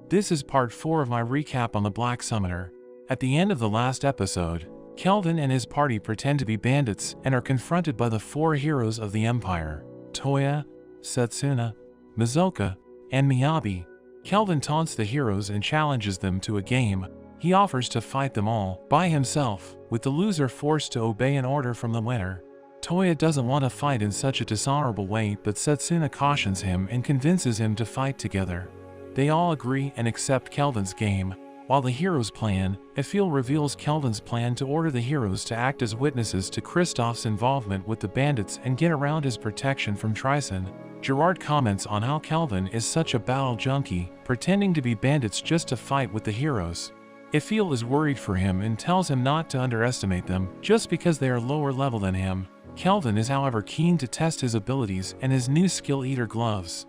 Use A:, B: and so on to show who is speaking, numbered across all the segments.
A: This is part 4 of my recap on the Black Summoner. At the end of the last episode, Kelvin and his party pretend to be bandits and are confronted by the 4 heroes of the Empire: Toya, Setsuna, Mizoka, and Miyabi. Kelvin taunts the heroes and challenges them to a game. He offers to fight them all by himself, with the loser forced to obey an order from the winner. Toya doesn't want to fight in such a dishonorable way, but Setsuna cautions him and convinces him to fight together. They all agree and accept Kelvin's game. While the heroes plan, Ephil reveals Kelvin's plan to order the heroes to act as witnesses to Kristoff's involvement with the bandits and get around his protection from Trison. Gerard comments on how Kelvin is such a battle junkie, pretending to be bandits just to fight with the heroes. Ephil is worried for him and tells him not to underestimate them just because they are lower level than him. Kelvin is however keen to test his abilities and his new skill Eater gloves.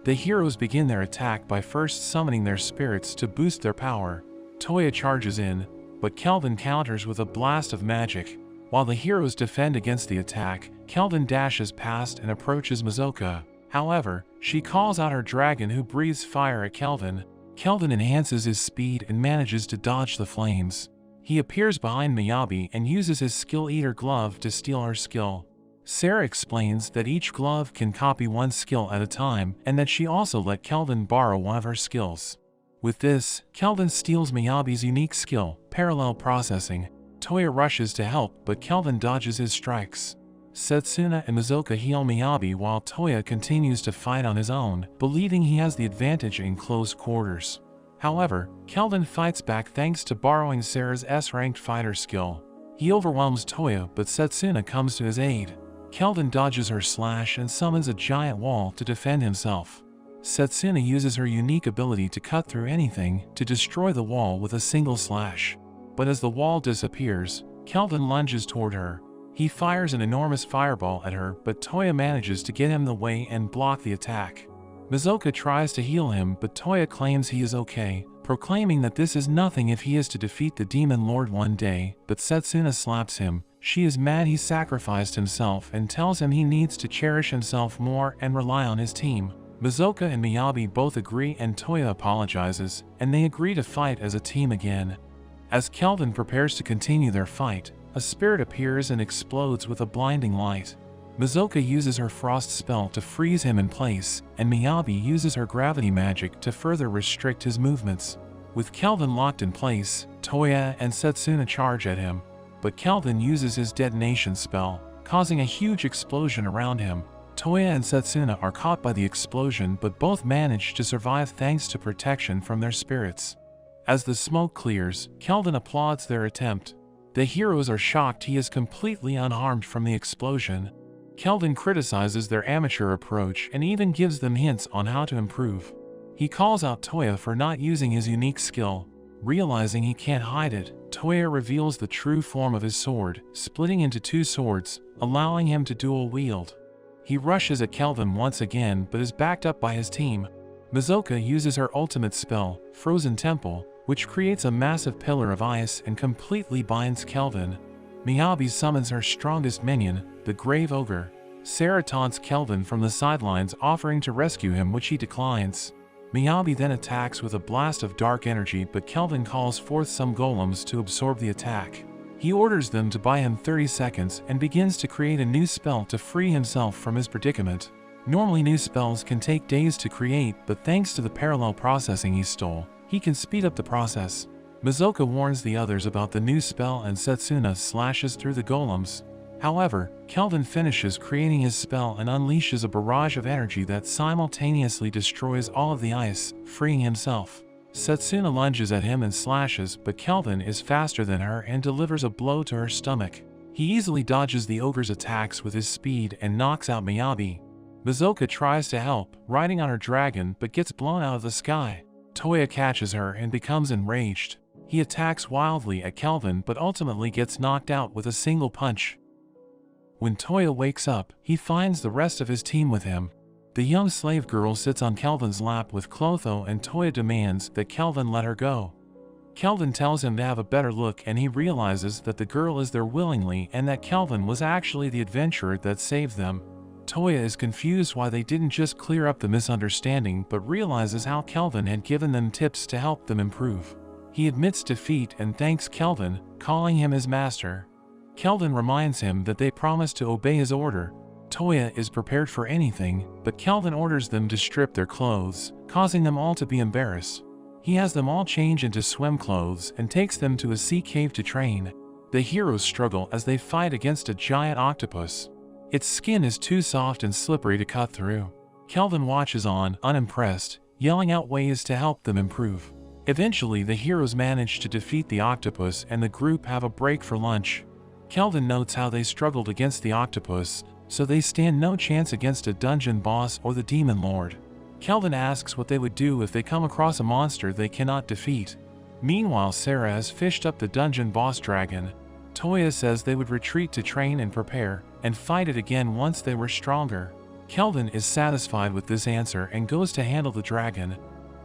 A: The heroes begin their attack by first summoning their spirits to boost their power. Toya charges in, but Kelvin counters with a blast of magic. While the heroes defend against the attack, Kelvin dashes past and approaches Mizoka. However, she calls out her dragon, who breathes fire at Kelvin. Kelvin enhances his speed and manages to dodge the flames. He appears behind Miyabi and uses his skill Eater glove to steal her skill. Sarah explains that each glove can copy one skill at a time, and that she also let Kelvin borrow one of her skills. With this, Kelvin steals Miyabi's unique skill, parallel processing. Toya rushes to help, but Kelvin dodges his strikes. Setsuna and Mizoka heal Miyabi while Toya continues to fight on his own, believing he has the advantage in close quarters. However, Kelvin fights back thanks to borrowing Sarah's S-ranked fighter skill. He overwhelms Toya, but Setsuna comes to his aid. Kelvin dodges her slash and summons a giant wall to defend himself. Setsuna uses her unique ability to cut through anything to destroy the wall with a single slash. But as the wall disappears, Kelvin lunges toward her. He fires an enormous fireball at her, but Toya manages to get him in the way and block the attack. Mizoka tries to heal him, but Toya claims he is okay, proclaiming that this is nothing if he is to defeat the Demon Lord one day, but Setsuna slaps him. She is mad he sacrificed himself and tells him he needs to cherish himself more and rely on his team. Mizoka and Miyabi both agree and Toya apologizes, and they agree to fight as a team again. As Kelvin prepares to continue their fight, a spirit appears and explodes with a blinding light. Mizoka uses her frost spell to freeze him in place, and Miyabi uses her gravity magic to further restrict his movements. With Kelvin locked in place, Toya and Setsuna charge at him, but Kelvin uses his detonation spell, causing a huge explosion around him. Toya and Setsuna are caught by the explosion, but both manage to survive thanks to protection from their spirits. As the smoke clears, Kelvin applauds their attempt. The heroes are shocked he is completely unharmed from the explosion. Kelvin criticizes their amateur approach and even gives them hints on how to improve. He calls out Toya for not using his unique skill. Realizing he can't hide it, Toya reveals the true form of his sword, splitting into 2 swords, allowing him to dual wield. He rushes at Kelvin once again but is backed up by his team. Mizoka uses her ultimate spell, Frozen Temple, which creates a massive pillar of ice and completely binds Kelvin. Miyabi summons her strongest minion, the Grave Ogre. Sarah taunts Kelvin from the sidelines, offering to rescue him, which he declines. Miyabi then attacks with a blast of dark energy, but Kelvin calls forth some golems to absorb the attack. He orders them to buy him 30 seconds and begins to create a new spell to free himself from his predicament. Normally new spells can take days to create, but thanks to the parallel processing he stole, he can speed up the process. Mizoka warns the others about the new spell and Setsuna slashes through the golems. However, Kelvin finishes creating his spell and unleashes a barrage of energy that simultaneously destroys all of the ice, freeing himself. Setsuna lunges at him and slashes, but Kelvin is faster than her and delivers a blow to her stomach. He easily dodges the ogre's attacks with his speed and knocks out Miyabi. Mizoka tries to help, riding on her dragon, but gets blown out of the sky. Toya catches her and becomes enraged. He attacks wildly at Kelvin but ultimately gets knocked out with a single punch. When Toya wakes up, he finds the rest of his team with him. The young slave girl sits on Kelvin's lap with Clotho, and Toya demands that Kelvin let her go. Kelvin tells him to have a better look, and he realizes that the girl is there willingly and that Kelvin was actually the adventurer that saved them. Toya is confused why they didn't just clear up the misunderstanding but realizes how Kelvin had given them tips to help them improve. He admits defeat and thanks Kelvin, calling him his master. Kelvin reminds him that they promised to obey his order. Toya is prepared for anything, but Kelvin orders them to strip their clothes, causing them all to be embarrassed. He has them all change into swim clothes and takes them to a sea cave to train. The heroes struggle as they fight against a giant octopus. Its skin is too soft and slippery to cut through. Kelvin watches on, unimpressed, yelling out ways to help them improve. Eventually, the heroes manage to defeat the octopus and the group have a break for lunch. Kelvin notes how they struggled against the octopus, so they stand no chance against a dungeon boss or the demon lord. Kelvin asks what they would do if they come across a monster they cannot defeat. Meanwhile, Sarah has fished up the dungeon boss dragon. Toya says they would retreat to train and prepare, and fight it again once they were stronger. Kelvin is satisfied with this answer and goes to handle the dragon.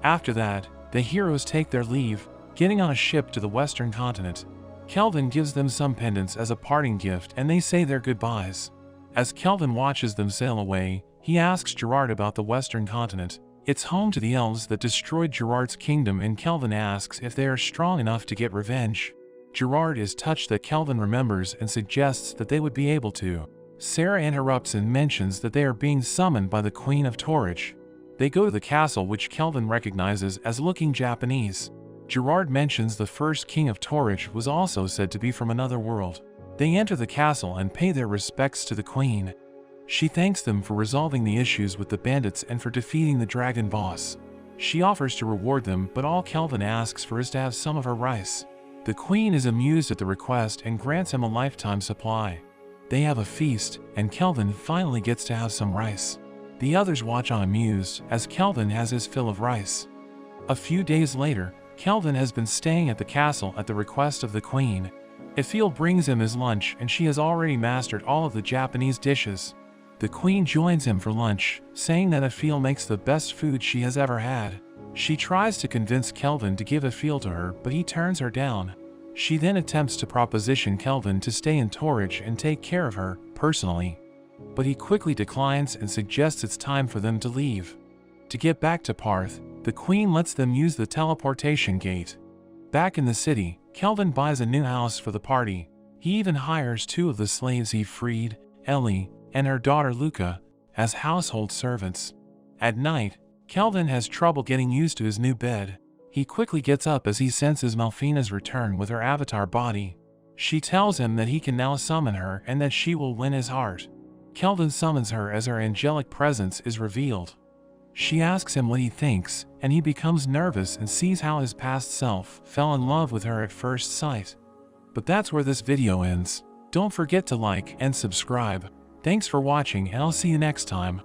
A: After that, the heroes take their leave, getting on a ship to the western continent. Kelvin gives them some pendants as a parting gift and they say their goodbyes. As Kelvin watches them sail away, he asks Gerard about the western continent. It's home to the elves that destroyed Gerard's kingdom and Kelvin asks if they are strong enough to get revenge. Gerard is touched that Kelvin remembers and suggests that they would be able to. Sarah interrupts and mentions that they are being summoned by the Queen of Torridge. They go to the castle which Kelvin recognizes as looking Japanese. Gerard mentions the first king of Torridge was also said to be from another world. They enter the castle and pay their respects to the queen. She thanks them for resolving the issues with the bandits and for defeating the dragon boss. She offers to reward them, but all Kelvin asks for is to have some of her rice. The queen is amused at the request and grants him a lifetime supply. They have a feast, and Kelvin finally gets to have some rice. The others watch on amused, as Kelvin has his fill of rice. A few days later, Kelvin has been staying at the castle at the request of the queen. Ephiel brings him his lunch and she has already mastered all of the Japanese dishes. The queen joins him for lunch, saying that Ephiel makes the best food she has ever had. She tries to convince Kelvin to give Ephiel to her, but he turns her down. She then attempts to proposition Kelvin to stay in Torridge and take care of her, personally. But he quickly declines and suggests it's time for them to leave. To get back to Parth, the queen lets them use the teleportation gate. Back in the city, Kelvin buys a new house for the party. He even hires 2 of the slaves he freed, Ellie and her daughter Luca, as household servants. At night, Kelvin has trouble getting used to his new bed. He quickly gets up as he senses Malfina's return with her avatar body. She tells him that he can now summon her and that she will win his heart. Kelvin summons her as her angelic presence is revealed. She asks him what he thinks, and he becomes nervous and sees how his past self fell in love with her at first sight. But that's where this video ends. Don't forget to like and subscribe. Thanks for watching and I'll see you next time.